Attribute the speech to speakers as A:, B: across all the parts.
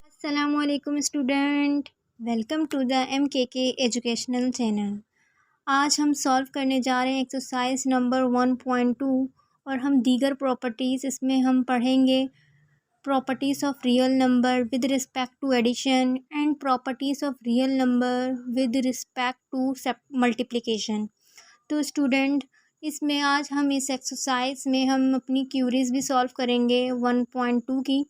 A: अस्सलामुअलैकुम student, welcome to the MKK educational channel. आज हम सॉल्व करने जा रहे हैं एक्सरसाइज नंबर 1.2 और हम दीगर प्रॉपर्टीज़ इसमें हम पढ़ेंगे। Properties of real number with respect to addition and properties of real number with respect to multiplication. तो स्टूडेंट, इसमें आज हम इस एक्सरसाइज में हम अपनी क्यूरीज भी सॉल्व करेंगे 1.2 की।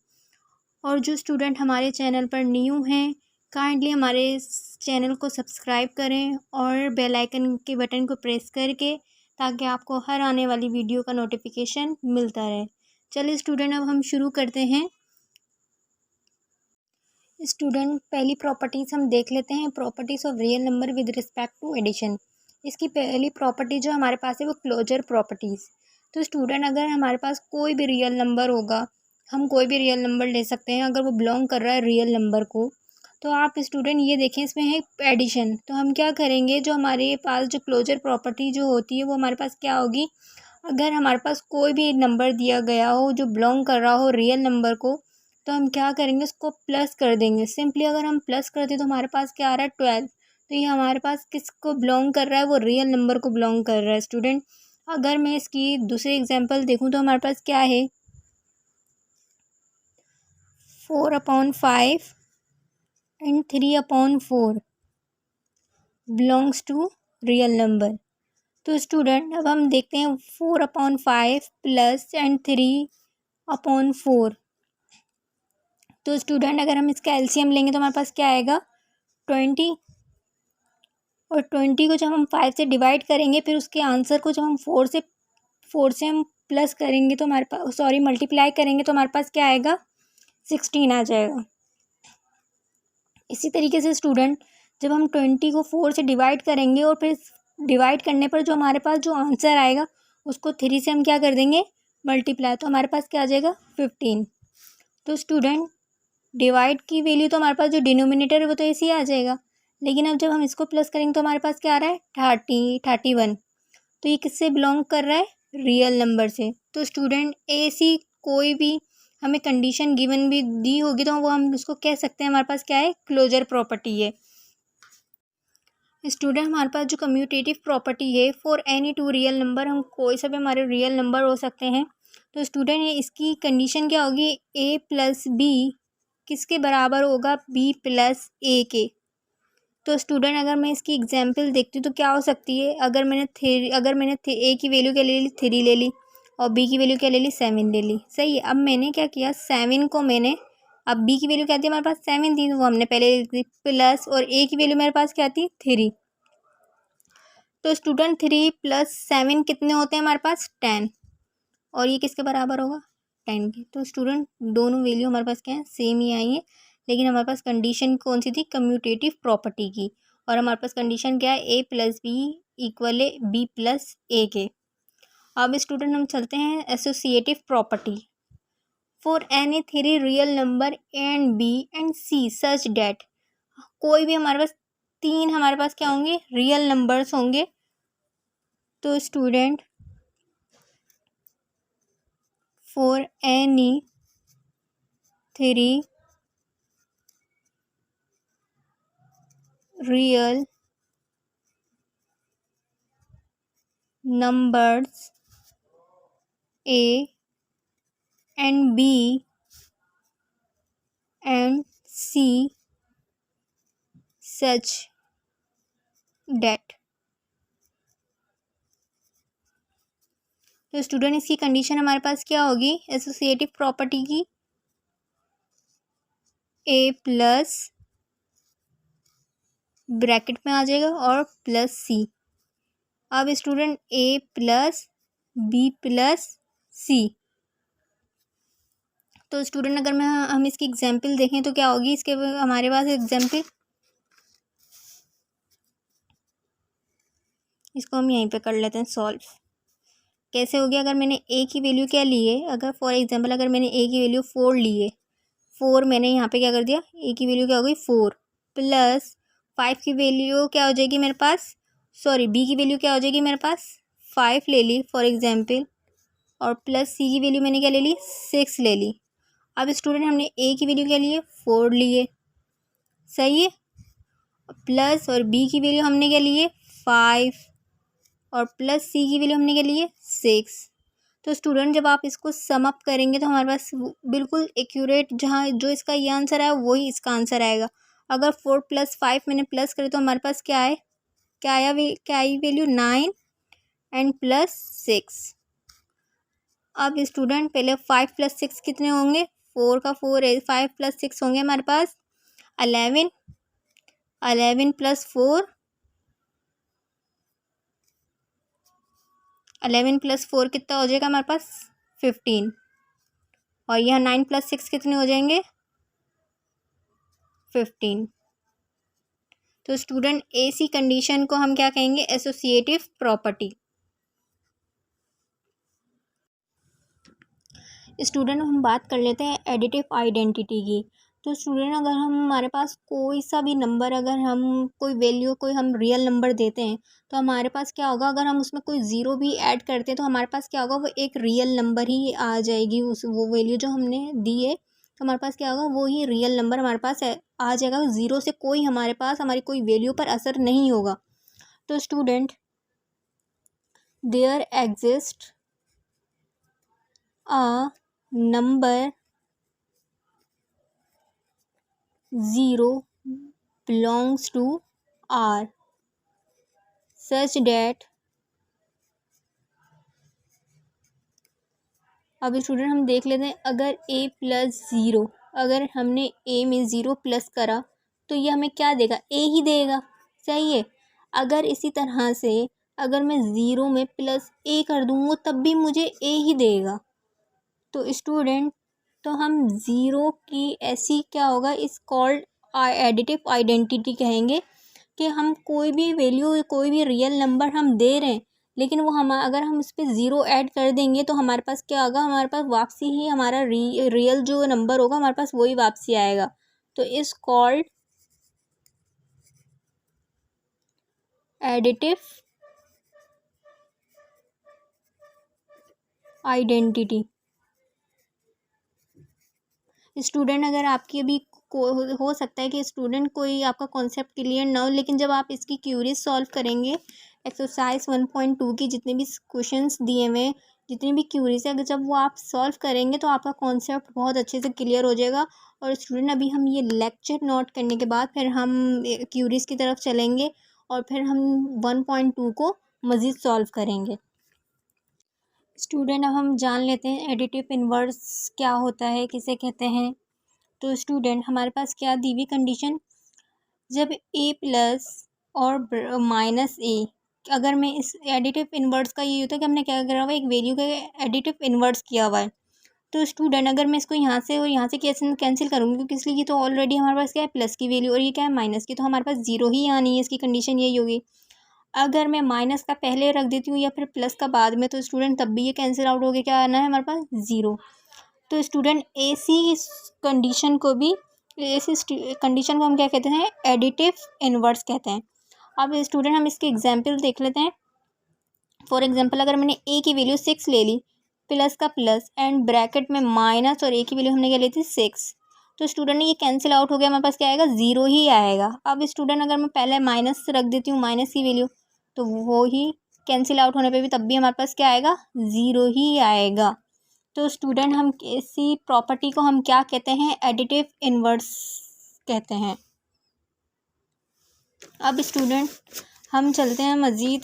A: और जो स्टूडेंट हमारे चैनल पर न्यू हैं, काइंडली हमारे चैनल को सब्सक्राइब करें और बेल आइकन के बटन को प्रेस करके, ताकि आपको हर आने वाली वीडियो का नोटिफिकेशन मिलता रहे। चलिए स्टूडेंट, अब हम शुरू करते हैं। स्टूडेंट, पहली प्रॉपर्टीज़ हम देख लेते हैं, properties of real number with respect to addition. इसकी पहली प्रॉपर्टी जो हमारे पास है वो क्लोजर प्रॉपर्टीज़। तो स्टूडेंट, अगर हमारे पास कोई भी रियल नंबर होगा, हम कोई भी रियल नंबर ले सकते हैं अगर वो बिलोंग कर रहा है रियल नंबर को। तो आप स्टूडेंट ये देखें, इसमें है एडिशन। तो हम क्या करेंगे, जो हमारे पास जो क्लोजर प्रॉपर्टी जो होती है वो हमारे पास क्या होगी, अगर हमारे पास कोई भी नंबर दिया गया हो जो बिलोंग कर रहा हो रियल नंबर को, तो हम क्या करेंगे, उसको प्लस कर देंगे। सिंपली अगर हम प्लस कर दें तो हमारे पास क्या आ रहा है, 12। तो ये हमारे पास किसको बिलोंग कर रहा है, वो रियल नंबर को बिलोंग कर रहा है स्टूडेंट। अगर मैं इसकी दूसरी एग्जांपल देखूं तो हमारे पास क्या है, 4/5 and 3/4 belongs to real number. तो स्टूडेंट, अब हम देखते हैं 4/5 प्लस एंड 3/4। तो स्टूडेंट, अगर हम इसका एलसीएम लेंगे तो हमारे पास क्या आएगा, 20। और 20 को जब हम 5 से डिवाइड करेंगे, फिर उसके आंसर को जब हम 4 से हम प्लस करेंगे तो हमारे पास, सॉरी, मल्टीप्लाई करेंगे तो हमारे पास क्या आएगा, 16 आ जाएगा। इसी तरीके से स्टूडेंट, जब हम 20 को 4 से डिवाइड करेंगे और फिर डिवाइड करने पर जो हमारे पास जो आंसर आएगा उसको 3 से हम क्या कर देंगे, मल्टीप्लाई, तो हमारे पास क्या आ जाएगा, 15। तो स्टूडेंट, डिवाइड की वैल्यू तो हमारे पास जो डिनोमिनेटर है वो तो ऐसे ही आ जाएगा, लेकिन अब जब हम इसको प्लस करेंगे तो हमारे पास क्या आ रहा है, 31। तो ये किससे बिलोंग कर रहा है, रियल नंबर से। तो स्टूडेंट, ऐसी कोई भी हमें कंडीशन गिवन भी दी होगी तो वो हम उसको कह सकते हैं हमारे पास क्या है, क्लोजर प्रॉपर्टी है। स्टूडेंट, हमारे पास जो कम्यूटेटिव प्रॉपर्टी है, for any two real number, हम कोई सा भी हमारे रियल नंबर हो सकते हैं। तो स्टूडेंट, ये इसकी कंडीशन क्या होगी, a प्लस बी किसके बराबर होगा, b प्लस ए के। तो स्टूडेंट, अगर मैं इसकी एग्जांपल देखती हूँ तो क्या हो सकती है, अगर मैंने a की वैल्यू क्या ले ली, 3 ले ली, और b की वैल्यू क्या ले ली, 7 ले ली। सही है। अब मैंने क्या किया, 7 को मैंने, अब b की वैल्यू क्या थी हमारे पास, 7 थी, तो वो हमने पहले लिख दी, प्लस, और a की वैल्यू मेरे पास क्या थी, 3। तो स्टूडेंट, 3 प्लस 7 कितने होते हैं हमारे पास, 10। और ये किसके बराबर होगा, 10 के। तो स्टूडेंट, दोनों वैल्यू हमारे पास क्या है, सेम ही आई है, लेकिन हमारे पास कंडीशन कौन सी थी, कम्यूटेटिव प्रॉपर्टी की। और हमारे पास कंडीशन क्या है, a प्लस बी इक्वल है b प्लस ए के। अब स्टूडेंट, हम चलते हैं associative property. For any 3 real number and b and c such that, कोई भी हमारे पास 3 हमारे पास क्या होंगे, रियल नंबर्स होंगे। तो student, for any 3 real numbers a and b and c such that। तो स्टूडेंट, इसकी कंडीशन हमारे पास क्या होगी, एसोसिएटिव प्रॉपर्टी की, a प्लस ब्रैकेट में आ जाएगा और प्लस c। अब student, a plus b plus c। तो स्टूडेंट, अगर मैं हम इसकी एग्जाम्पल देखें तो क्या होगी, इसके हमारे पास एग्जाम्पल, इसको हम यहीं पे कर लेते हैं सॉल्व। कैसे हो गया, अगर मैंने a की वैल्यू क्या ली है, अगर फॉर एग्जांपल अगर मैंने a की वैल्यू 4 ली है, 4 मैंने यहाँ पे क्या कर दिया, a की वैल्यू क्या हो गई, 4 प्लस 5 की वैल्यू क्या हो जाएगी मेरे पास, सॉरी b की वैल्यू क्या हो जाएगी मेरे पास, 5 ले ली फॉर एग्जांपल। और प्लस सी की वैल्यू मैंने क्या ले ली, 6 ले ली। अब स्टूडेंट हमने ए की वैल्यू क्या लिए, 4 लिए, सही है। प्लस और बी की वैल्यू हमने क्या लिए, 5 और प्लस सी की वैल्यू हमने क्या लिए, 6। तो स्टूडेंट जब आप इसको सम अप करेंगे तो हमारे पास बिल्कुल एक्यूरेट जहाँ जो इसका ये आंसर आया वही इसका आंसर आएगा। अगर 4 + 5 मैंने प्लस करे तो हमारे पास क्या है, क्या आया, क्या आई वैल्यू, 9 एंड प्लस 6। अब स्टूडेंट पहले 5 + 6 कितने होंगे, 4 का 4 है, 5 + 6 होंगे हमारे पास 11, 11 + 4, 11 + 4 कितना हो जाएगा हमारे पास, 15। और यहाँ 9 + 6 कितने हो जाएंगे, 15। तो स्टूडेंट ऐसी कंडीशन को हम क्या कहेंगे, एसोसिएटिव प्रॉपर्टी। स्टूडेंट हम बात कर लेते हैं एडिटिव आइडेंटिटी की। तो स्टूडेंट अगर हमारे पास कोई सा भी नंबर, अगर हम कोई वैल्यू, कोई हम रियल नंबर देते हैं तो हमारे पास क्या होगा, अगर हम उसमें कोई ज़ीरो भी ऐड करते हैं तो हमारे पास क्या होगा, वो एक रियल नंबर ही आ जाएगी। उस वो वैल्यू जो हमने दी है तो हमारे पास क्या होगा, वो ही रियल नंबर हमारे पास आ जाएगा। ज़ीरो से कोई हमारे पास हमारी कोई वैल्यू पर असर नहीं होगा। तो student there exist a number 0 belongs to R such that, अब स्टूडेंट हम देख लेते हैं, अगर a + 0, अगर हमने a में 0 प्लस करा तो ये हमें क्या देगा, a ही देगा, सही है। अगर इसी तरह से अगर मैं 0 में प्लस a कर दूँगा तब भी मुझे a ही देगा। तो स्टूडेंट तो हम ज़ीरो की ऐसी क्या होगा, इस कॉल्ड एडिटिव आइडेंटिटी कहेंगे कि हम कोई भी वैल्यू, कोई भी रियल नंबर हम दे रहे हैं लेकिन वो हम अगर हम उस पर ज़ीरो ऐड कर देंगे तो हमारे पास क्या होगा, हमारे पास वापसी ही हमारा रियल जो नंबर होगा हमारे पास वही वापसी आएगा। तो इस कॉल्ड एडिटिव आइडेंटिटी। स्टूडेंट अगर आपकी अभी हो सकता है कि स्टूडेंट कोई आपका कॉन्सेप्ट क्लियर ना हो, लेकिन जब आप इसकी क्यूरीज सॉल्व करेंगे, एक्सरसाइज 1.2 की जितने भी क्वेश्चंस दिए हुए, जितनी भी क्यूरीज है, अगर जब वो आप सॉल्व करेंगे तो आपका कॉन्सेप्ट बहुत अच्छे से क्लियर हो जाएगा। और स्टूडेंट अभी हम ये लेक्चर नोट करने के बाद फिर हम क्यूरीज की तरफ चलेंगे और फिर हम 1.2 को मज़ीद सॉल्व करेंगे। स्टूडेंट अब हम जान लेते हैं एडिटिव इन्वर्स क्या होता है, किसे कहते हैं। तो स्टूडेंट हमारे पास क्या दी हुई कंडीशन, जब a प्लस और माइनस a, अगर मैं इस एडिटिव इन्वर्स का ये होता है कि हमने क्या करा हुआ है, एक वैल्यू का एडिटिव इन्वर्स किया हुआ है। तो स्टूडेंट अगर मैं इसको यहाँ से और यहाँ से कैसे कैंसिल करूँगी, क्योंकि इसलिए ये तो ऑलरेडी हमारे पास क्या है, प्लस की वैल्यू और ये क्या है, माइनस की, तो हमारे पास जीरो ही आनी है, इसकी कंडीशन यही होगी। अगर मैं माइनस का पहले रख देती हूँ या फिर प्लस का बाद में तो स्टूडेंट तब भी ये कैंसिल आउट हो गया, क्या आना है हमारे पास, ज़ीरो। तो स्टूडेंट ऐसी कंडीशन को भी, ऐसी कंडीशन को हम क्या कहते हैं, एडिटिव इन्वर्स कहते हैं। अब स्टूडेंट हम इसके एग्जांपल देख लेते हैं। फॉर एग्जांपल अगर मैंने a की वैल्यू 6 ले ली, प्लस का प्लस एंड ब्रैकेट में माइनस, और a की वैल्यू हमने क्या ली थी, 6, तो स्टूडेंट ये कैंसिल आउट हो गया, हमारे पास क्या आएगा, ज़ीरो ही आएगा। अब स्टूडेंट अगर मैं पहले माइनस रख देती हूँ, माइनस की वैल्यू, तो वो ही कैंसिल आउट होने पे भी तब भी हमारे पास क्या आएगा, ज़ीरो ही आएगा। तो स्टूडेंट हम इसी प्रॉपर्टी को हम क्या कहते हैं, एडिटिव इन्वर्स कहते हैं। अब स्टूडेंट हम चलते हैं मज़ीद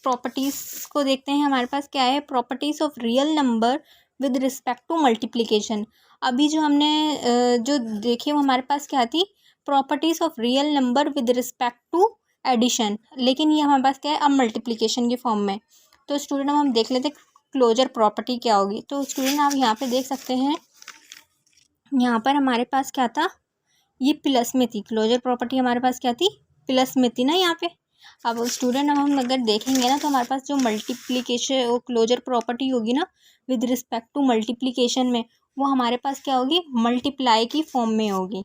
A: प्रॉपर्टीज़ को देखते हैं। हमारे पास क्या है, properties of real number with respect to multiplication. अभी जो हमने जो देखी वो हमारे पास क्या थी, properties of real number with respect to addition, लेकिन ये हमारे पास क्या है, अब मल्टीप्लिकेशन के फॉर्म में। तो स्टूडेंट अब हम देख लेते हैं क्लोजर प्रॉपर्टी क्या होगी। तो स्टूडेंट आप यहाँ पे देख सकते हैं, यहाँ पर हमारे पास क्या था, ये प्लस में थी, क्लोजर प्रॉपर्टी हमारे पास क्या थी, प्लस में थी ना यहाँ पे। अब स्टूडेंट अब हम अगर देखेंगे ना तो हमारे पास जो मल्टीप्लिकेशन क्लोजर प्रॉपर्टी होगी ना विद रिस्पेक्ट टू मल्टीप्लिकेशन में, वो हमारे पास क्या होगी, मल्टीप्लाई की फॉर्म में होगी।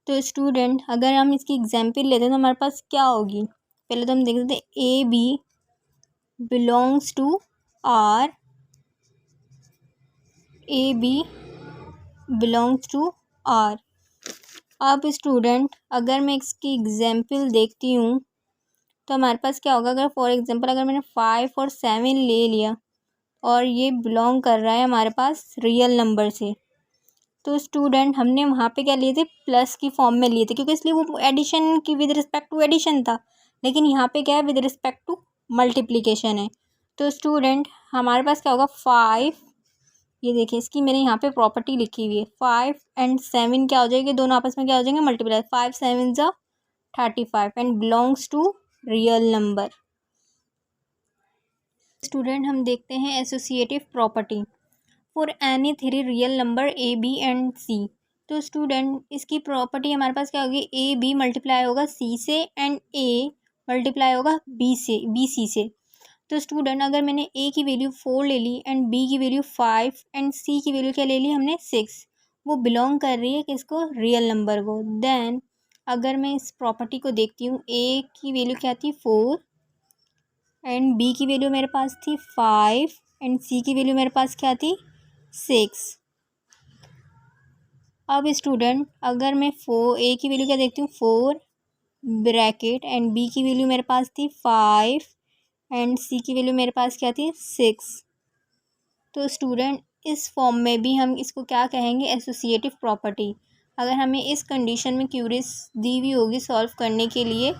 A: तो स्टूडेंट अगर हम इसकी एग्जाम्पल लेते हैं तो हमारे पास क्या होगी, पहले तो हम देख लेते हैं, a b belongs to R a b belongs to R. अब स्टूडेंट अगर मैं इसकी एग्जाम्पल देखती हूँ तो हमारे पास क्या होगा, अगर फॉर एग्जांपल अगर मैंने 5 और 7 ले लिया और ये बिलोंग कर रहा है हमारे पास रियल नंबर से, तो स्टूडेंट हमने वहाँ पे क्या लिए थे, प्लस की फॉर्म में लिए थे, क्योंकि इसलिए वो एडिशन की विद रिस्पेक्ट टू एडिशन था। लेकिन यहाँ पे क्या है, विद रिस्पेक्ट टू मल्टीप्लिकेशन है। तो स्टूडेंट हमारे पास क्या होगा, 5, ये देखिए इसकी मैंने यहाँ पे प्रॉपर्टी लिखी हुई है, 5 एंड 7 क्या हो जाएगी, दोनों आपस में क्या हो जाएंगे, मल्टीप्लाई, 5 7 ज़ा 35 and belongs to real number. Student हम देखते हैं associative property for any three real number a b and c. तो स्टूडेंट इसकी प्रॉपर्टी हमारे पास क्या होगी, ए बी मल्टीप्लाई होगा सी से एंड ए मल्टीप्लाई होगा बी से, बी सी से। तो स्टूडेंट अगर मैंने ए की वैल्यू 4 ले ली एंड बी की वैल्यू 5 एंड सी की वैल्यू क्या ले ली हमने 6, वो बिलोंग कर रही है किसको, रियल नंबर को। देन अगर मैं इस प्रॉपर्टी को देखती हूँ, ए की वैल्यू क्या थी 4 एंड बी की वैल्यू मेरे पास थी 5 एंड सी की वैल्यू मेरे पास क्या थी 6। अब स्टूडेंट अगर मैं ए की वैल्यू क्या देखती हूँ 4 ब्रैकेट एंड बी की वैल्यू मेरे पास थी 5 एंड सी की वैल्यू मेरे पास क्या थी 6। तो स्टूडेंट इस फॉर्म में भी हम इसको क्या कहेंगे, एसोसिएटिव प्रॉपर्टी। अगर हमें इस कंडीशन में क्यूरीज दी हुई होगी सॉल्व करने के लिए,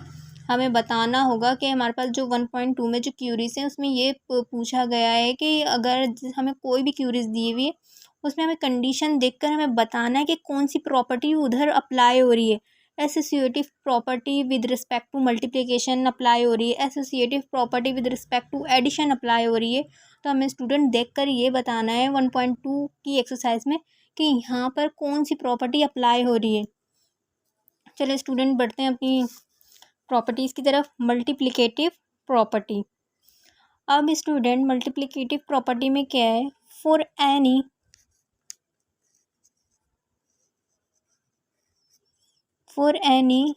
A: हमें बताना होगा कि हमारे पास जो 1.2 में जो क्यूरीज हैं उसमें ये पूछा गया है कि अगर हमें कोई भी क्यूरीज दी हुई है उसमें हमें कंडीशन देखकर हमें बताना है कि कौन सी प्रॉपर्टी उधर अप्लाई हो रही है। Associative property with respect to multiplication apply हो रही है, associative property with respect to addition apply हो रही है। तो हमें स्टूडेंट देखकर ये बताना है 1.2 की एक्सरसाइज में कि यहाँ पर कौन सी प्रॉपर्टी अप्लाई हो रही है। चलिए स्टूडेंट बढ़ते हैं अपनी प्रॉपर्टीज़ की तरफ। Multiplicative property. अब स्टूडेंट मल्टीप्लिकेटिव प्रॉपर्टी में क्या है, for any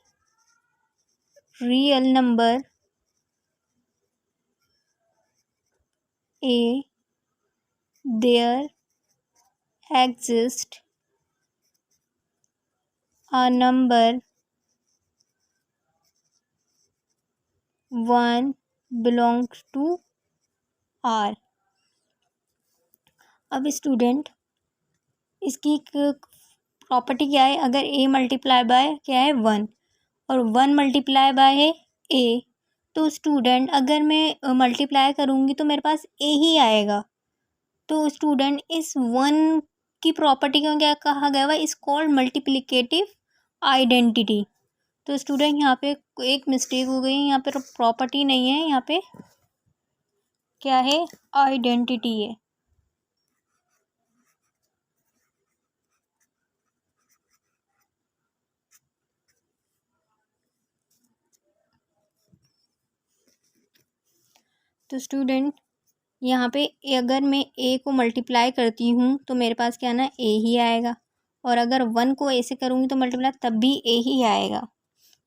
A: real number a there exist a number 1 belongs to R। अब स्टूडेंट इसकी प्रॉपर्टी क्या है, अगर ए मल्टीप्लाई बाय क्या है 1 और 1 मल्टीप्लाई बाय है ए, तो स्टूडेंट अगर मैं मल्टीप्लाई करूँगी तो मेरे पास ए ही आएगा। तो स्टूडेंट इस 1 की प्रॉपर्टी को क्या कहा गया हुआ, इस कॉल्ड मल्टीप्लिकेटिव आइडेंटिटी। तो स्टूडेंट यहाँ पे एक मिस्टेक हो गई, यहाँ पे प्रॉपर्टी नहीं है, यहाँ पे क्या है, आइडेंटिटी है। तो स्टूडेंट यहाँ पे अगर मैं ए को मल्टीप्लाई करती हूँ तो मेरे पास क्या ना ए ही आएगा, और अगर 1 को ए से करूँगी तो मल्टीप्लाई तब भी ए ही आएगा।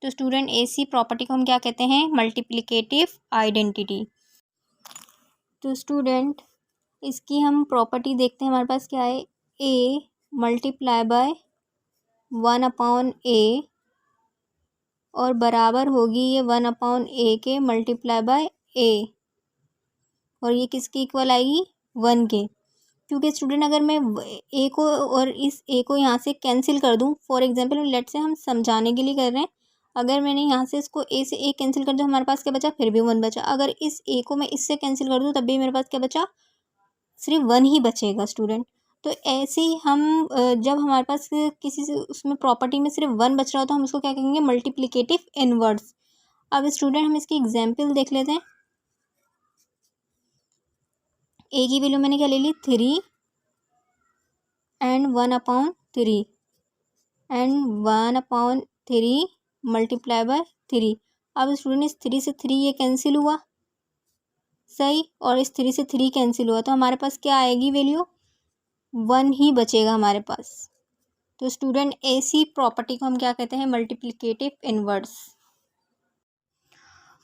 A: तो स्टूडेंट ऐसी प्रॉपर्टी को हम क्या कहते हैं, मल्टीप्लिकेटिव आइडेंटिटी। तो स्टूडेंट इसकी हम प्रॉपर्टी देखते हैं, हमारे पास क्या है, ए मल्टीप्लाई बाय 1/a और बराबर होगी ये 1/a के मल्टीप्लाई बाय ए, और ये किसके इक्वल आएगी, 1 के। क्योंकि स्टूडेंट अगर मैं ए को और इस ए को यहाँ से कैंसिल कर दूँ, फॉर एग्जांपल लेट से हम समझाने के लिए कर रहे हैं, अगर मैंने यहाँ से इसको ए से ए कैंसिल कर दूँ हमारे पास क्या बचा, फिर भी 1 बचा। अगर इस ए को मैं इससे कैंसिल कर दूँ तब भी मेरे पास क्या बचा, सिर्फ 1 ही बचेगा स्टूडेंट। तो ऐसे ही हम जब हमारे पास किसी से उसमें प्रॉपर्टी में सिर्फ 1 बच रहा हो तो हम उसको क्या कहेंगे, मल्टीप्लिकेटिव इनवर्स। अब स्टूडेंट हम इसकी एग्जाम्पल देख लेते हैं। ए की वैल्यू मैंने क्या ले ली 3 एंड 1/3 एंड 1/3 मल्टीप्लाई बाय 3। अब स्टूडेंट इस 3 से 3 ये कैंसिल हुआ, सही, और इस 3 से 3 कैंसिल हुआ, तो हमारे पास क्या आएगी वैल्यू, 1 ही बचेगा हमारे पास। तो स्टूडेंट ऐसी प्रॉपर्टी को हम क्या कहते हैं, मल्टीप्लिकेटिव इनवर्स।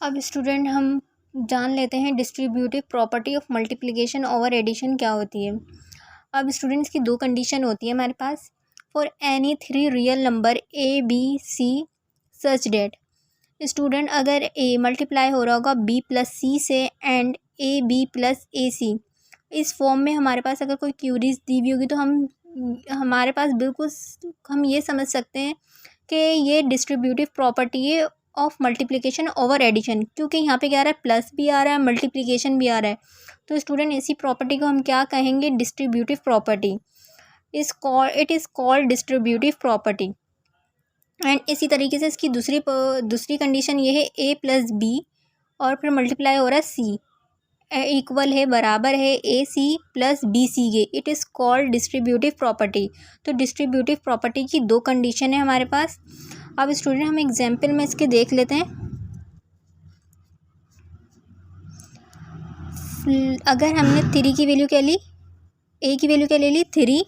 A: अब स्टूडेंट हम जान लेते हैं distributive property of multiplication over addition क्या होती है। अब स्टूडेंट्स की दो कंडीशन होती है हमारे पास। For any three real number a b c such that, student अगर ए मल्टीप्लाई हो रहा होगा बी प्लस सी से एंड ए बी प्लस ए सी, इस फॉर्म में हमारे पास अगर कोई क्यूरीज दी हुई होगी तो हमारे पास बिल्कुल हम ये समझ सकते हैं कि ये डिस्ट्रीब्यूटिव प्रॉपर्टी है ऑफ मल्टीप्लिकेशन ओवर एडिशन, क्योंकि यहाँ पे क्या आ रहा है, प्लस भी आ रहा है, मल्टीप्लिकेशन भी आ रहा है। तो स्टूडेंट इसी प्रॉपर्टी को हम क्या कहेंगे, distributive property. It is called distributive property. And इसी तरीके से इसकी दूसरी कंडीशन ये है ए प्लस बी और फिर मल्टीप्लाई हो रहा है सी, इक्वल है, बराबर है ए सी प्लस बी सी के, it is called distributive property. तो डिस्ट्रीब्यूटिव प्रॉपर्टी की दो कंडीशन है हमारे पास। अब स्टूडेंट हम एग्जाम्पल में इसके देख लेते हैं। अगर हमने थ्री की वैल्यू क्या ली, ए की वैल्यू क्या ले ली, थ्री,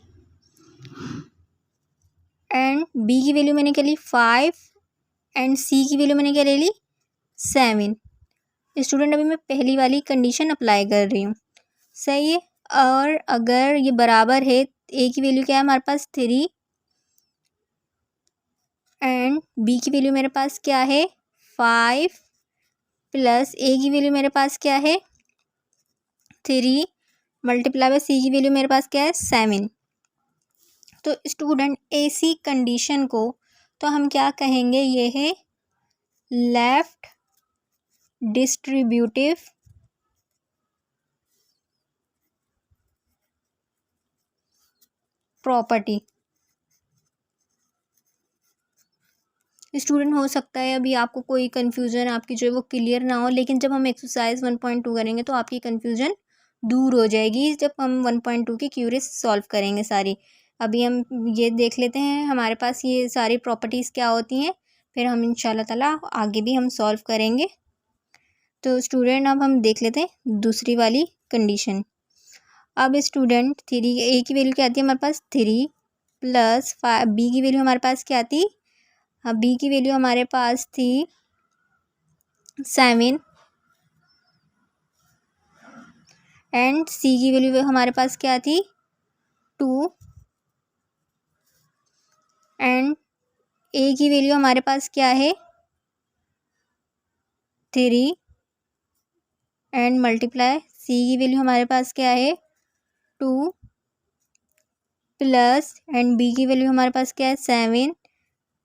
A: एंड बी की वैल्यू मैंने क्या ली, 5, एंड सी की वैल्यू मैंने क्या ले ली, 7। स्टूडेंट अभी मैं पहली वाली कंडीशन अप्लाई कर रही हूँ, सही है। और अगर ये बराबर है, ए की वैल्यू क्या है हमारे पास, 3, एंड बी की वैल्यू मेरे पास क्या है, 5, प्लस ए की वैल्यू मेरे पास क्या है, 3, मल्टीप्लाई बाय सी की वैल्यू मेरे पास क्या है, 7। तो स्टूडेंट ऐसी कंडीशन को तो हम क्या कहेंगे, ये है लेफ्ट डिस्ट्रीब्यूटिव प्रॉपर्टी। स्टूडेंट हो सकता है अभी आपको कोई कन्फ्यूज़न आपकी जो है वो क्लियर ना हो, लेकिन जब हम एक्सरसाइज 1.2 करेंगे तो आपकी कन्फ्यूज़न दूर हो जाएगी, जब हम 1.2 की क्यूरीज सॉल्व करेंगे सारी। अभी हम ये देख लेते हैं हमारे पास ये सारी प्रॉपर्टीज़ क्या होती हैं, फिर हम इंशाल्लाह ताला आगे भी हम सॉल्व करेंगे। तो स्टूडेंट अब हम देख लेते हैं दूसरी वाली कंडीशन। अब स्टूडेंट थ्री, ए की वैल्यू क्या आती है हमारे पास, 3 प्लस 5, बी की वैल्यू हमारे पास क्या आती, हाँ बी की वैल्यू हमारे पास थी 7, एंड सी की वैल्यू हमारे पास क्या थी, 2, एंड ए की वैल्यू हमारे पास क्या है, 3, एंड मल्टीप्लाई सी की वैल्यू हमारे पास क्या है, 2, प्लस एंड बी की वैल्यू हमारे पास क्या है, 7,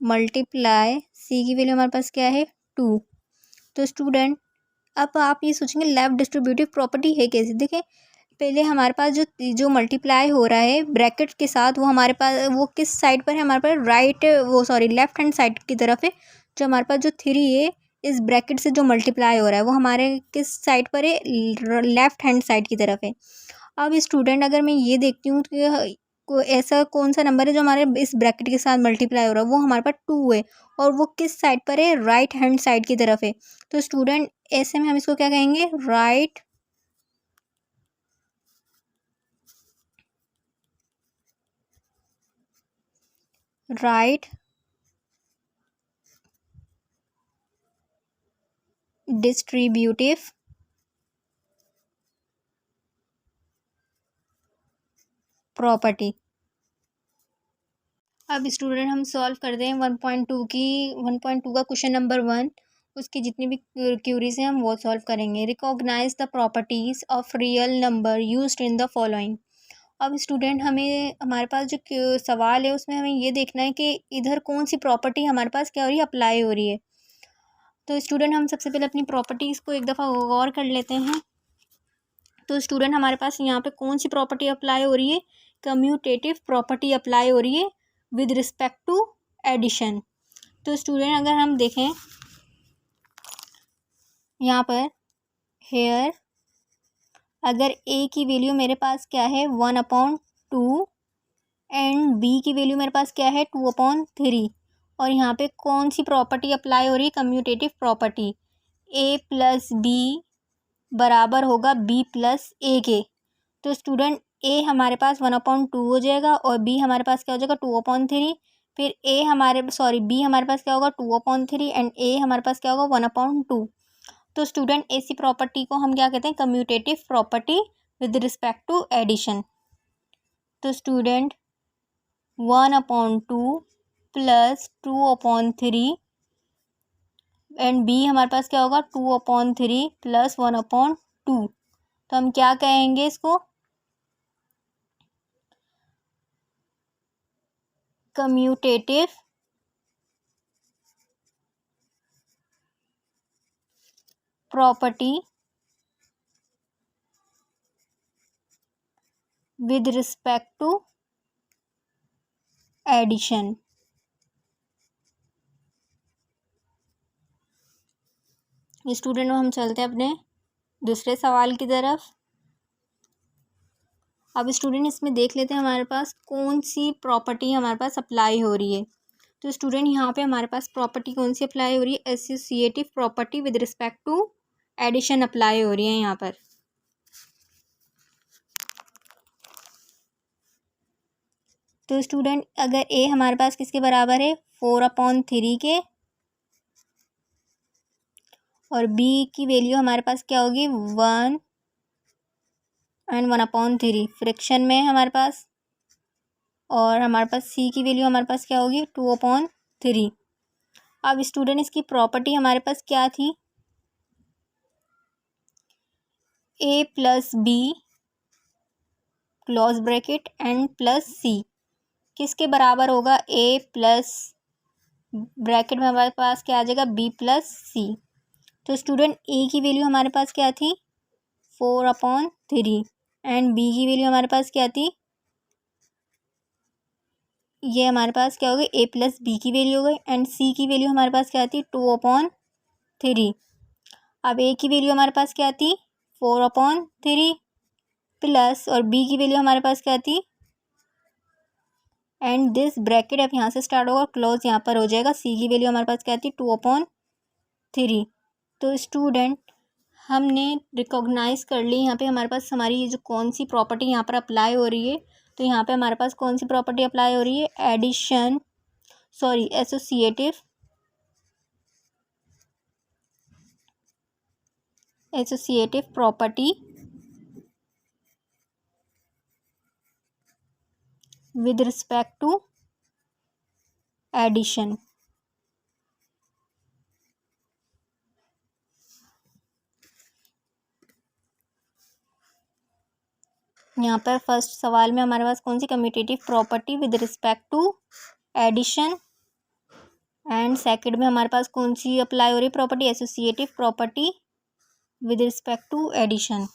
A: मल्टीप्लाई सी की वैल्यू हमारे पास क्या है, 2। तो स्टूडेंट अब आप ये सोचेंगे लेफ्ट डिस्ट्रीब्यूटिव प्रॉपर्टी है कैसे, देखें पहले हमारे पास जो मल्टीप्लाई हो रहा है ब्रैकेट के साथ, वो हमारे पास वो किस साइड पर है, हमारे पास लेफ्ट हैंड साइड की तरफ है। जो हमारे पास जो 3 है इस ब्रैकेट से जो मल्टीप्लाई हो रहा है वो हमारे किस साइड पर है, लेफ्ट हैंड साइड की तरफ है। अब स्टूडेंट अगर मैं ये देखती हूँ कि ऐसा कौन सा नंबर है जो हमारे इस ब्रैकेट के साथ मल्टीप्लाई हो रहा है, वो हमारे पास 2 है, और वो किस साइड पर है, राइट हैंड साइड की तरफ है। तो स्टूडेंट ऐसे में हम इसको क्या कहेंगे, राइट डिस्ट्रीब्यूटिव प्रॉपर्टी। अब स्टूडेंट हम सॉल्व करते हैं 1.2 का क्वेश्चन नंबर 1, उसकी जितनी भी क्यूरीज हैं हम वो सॉल्व करेंगे। Recognise the properties of real number used in the following. अब स्टूडेंट हमें हमारे पास जो सवाल है उसमें हमें ये देखना है कि इधर कौन सी प्रॉपर्टी हमारे पास क्या हो रही है, अप्लाई हो रही है। तो स्टूडेंट हम सबसे पहले अपनी प्रॉपर्टीज़ को एक दफ़ा गौर कर लेते हैं। तो स्टूडेंट हमारे पास यहाँ पे कौन सी प्रॉपर्टी अप्लाई हो रही है, कम्यूटेटिव प्रॉपर्टी अप्लाई हो रही है विद रिस्पेक्ट टू एडिशन। तो स्टूडेंट अगर हम देखें यहाँ पर हेयर, अगर ए की वैल्यू मेरे पास क्या है 1/2 एंड बी की वैल्यू मेरे पास क्या है 2/3, और यहाँ पे कौन सी प्रॉपर्टी अप्लाई हो रही है, कम्यूटेटिव प्रॉपर्टी, ए प्लस बी बराबर होगा बी प्लस ए के। तो स्टूडेंट ए हमारे पास 1/2 हो जाएगा और बी हमारे पास क्या हो जाएगा 2/3, फिर बी हमारे पास क्या होगा 2/3 एंड ए हमारे पास क्या होगा 1/2। तो स्टूडेंट ऐसी प्रॉपर्टी को हम क्या कहते हैं, commutative property with respect to addition. तो स्टूडेंट 1/2 प्लस 2/3 एंड बी हमारे पास क्या होगा 2/3 प्लस 1/2। तो हम क्या कहेंगे इसको, commutative property with respect to addition. Student हम चलते हैं अपने दूसरे सवाल की तरफ। अब स्टूडेंट इसमें देख लेते हैं हमारे पास कौन सी प्रॉपर्टी हमारे पास अप्लाई हो रही है। तो स्टूडेंट यहाँ पे हमारे पास प्रॉपर्टी कौन सी अप्लाई हो रही है, associative property with respect to addition apply हो रही है यहाँ पर। तो स्टूडेंट अगर ए हमारे पास किसके बराबर है 4/3 के, और बी की वैल्यू हमारे पास क्या होगी 1 एंड 1/3 फ्रैक्शन में हमारे पास, और हमारे पास सी की वैल्यू हमारे पास क्या होगी 2/3। अब स्टूडेंट इसकी प्रॉपर्टी हमारे पास क्या थी, a plus b close bracket and plus c किसके बराबर होगा, ए प्लस ब्रैकेट में हमारे पास क्या आ जाएगा बी प्लस सी। तो स्टूडेंट ए की वैल्यू हमारे पास क्या थी 4/3 एंड बी की वैल्यू हमारे पास क्या थी, ये हमारे पास क्या हो गई ए प्लस बी की वैल्यू हो गई, एंड सी की वैल्यू हमारे पास क्या थी 2/3। अब ए की वैल्यू हमारे पास क्या थी 4/3 प्लस, और बी की वैल्यू हमारे पास क्या थी, एंड दिस ब्रैकेट अब यहाँ से स्टार्ट होगा क्लोज यहाँ पर हो जाएगा, सी की वैल्यू हमारे पास क्या थी 2/3। तो स्टूडेंट हमने रिकॉग्नाइज कर ली यहाँ पे हमारे पास हमारी ये जो कौन सी प्रॉपर्टी यहाँ पर अप्लाई हो रही है। तो यहाँ पे हमारे पास कौन सी प्रॉपर्टी अप्लाई हो रही है, associative property with respect to addition. यहाँ पर फर्स्ट सवाल में हमारे पास कौन सी commutative property with respect to addition, and second में हमारे पास कौन सी अप्लाई हो रही property, associative property with respect to addition.